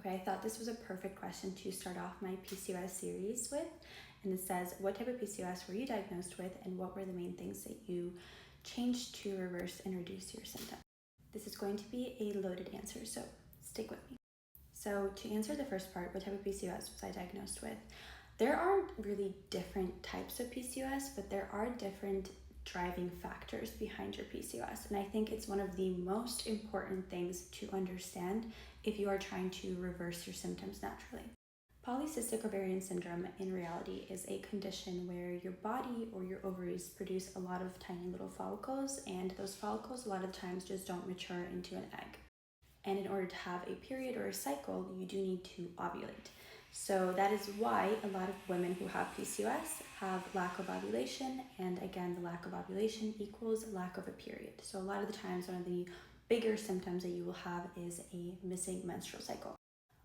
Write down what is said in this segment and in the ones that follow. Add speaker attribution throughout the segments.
Speaker 1: Okay, I thought this was a perfect question to start off my PCOS series with. And it says, what type of PCOS were you diagnosed with, and what were the main things that you changed to reverse and reduce your symptoms? This is going to be a loaded answer, so stick with me. So to answer the first part, what type of PCOS was I diagnosed with? There aren't really different types of PCOS, but there are different driving factors behind your PCOS. And I think it's one of the most important things to understand if you are trying to reverse your symptoms naturally. Polycystic ovarian syndrome in reality is a condition where your body or your ovaries produce a lot of tiny little follicles, and those follicles a lot of times just don't mature into an egg. And in order to have a period or a cycle, you do need to ovulate. So that is why a lot of women who have PCOS have lack of ovulation, and again, the lack of ovulation equals lack of a period. So a lot of the times, one of the bigger symptoms that you will have is a missing menstrual cycle.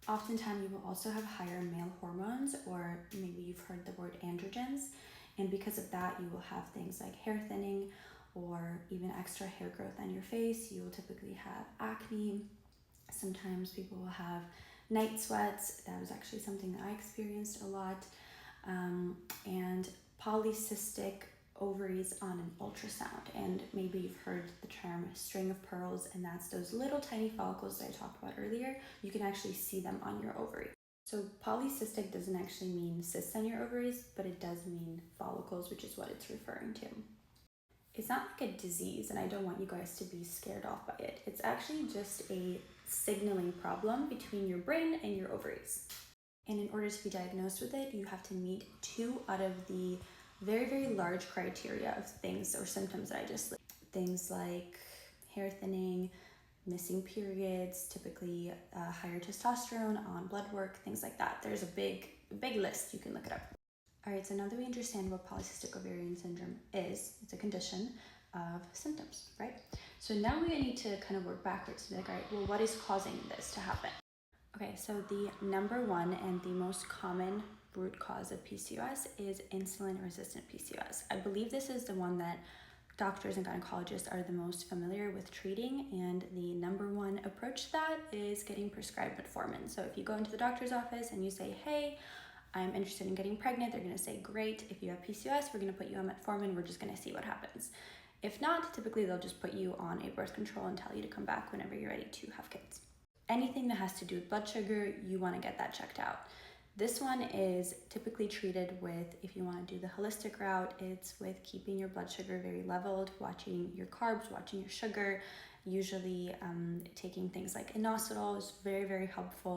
Speaker 1: Oftentimes, you will also have higher male hormones, or maybe you've heard the word androgens, and because of that, you will have things like hair thinning or even extra hair growth on your face. You will typically have acne. Sometimes people will have night sweats. That was actually something that I experienced a lot. And polycystic ovaries on an ultrasound. And maybe you've heard the term string of pearls, and that's those little tiny follicles that I talked about earlier. You can actually see them on your ovary. So polycystic doesn't actually mean cysts on your ovaries, but it does mean follicles, which is what it's referring to. It's not like a disease, and I don't want you guys to be scared off by it. It's actually just a signaling problem between your brain and your ovaries. And in order to be diagnosed with it, you have to meet 2 out of the very, very large criteria of things or symptoms that I just listed. Things like hair thinning, missing periods, typically higher testosterone on blood work, things like that. There's a big list. You can look it up. All right, so now that we understand what polycystic ovarian syndrome is, it's a condition of symptoms, right? So now we need to kind of work backwards to be like, all right, well, what is causing this to happen? Okay, so the number one and the most common root cause of PCOS is insulin-resistant PCOS. I believe this is the one that doctors and gynecologists are the most familiar with treating, and the number one approach to that is getting prescribed metformin. So if you go into the doctor's office and you say, hey, I'm interested in getting pregnant, they're gonna say, great, if you have PCOS, we're gonna put you on metformin, we're just gonna see what happens. If not, typically they'll just put you on a birth control and tell you to come back whenever you're ready to have kids. Anything that has to do with blood sugar, you wanna get that checked out. This one is typically treated with, if you wanna do the holistic route, it's with keeping your blood sugar very leveled, watching your carbs, watching your sugar, usually taking things like inositol is very, very helpful.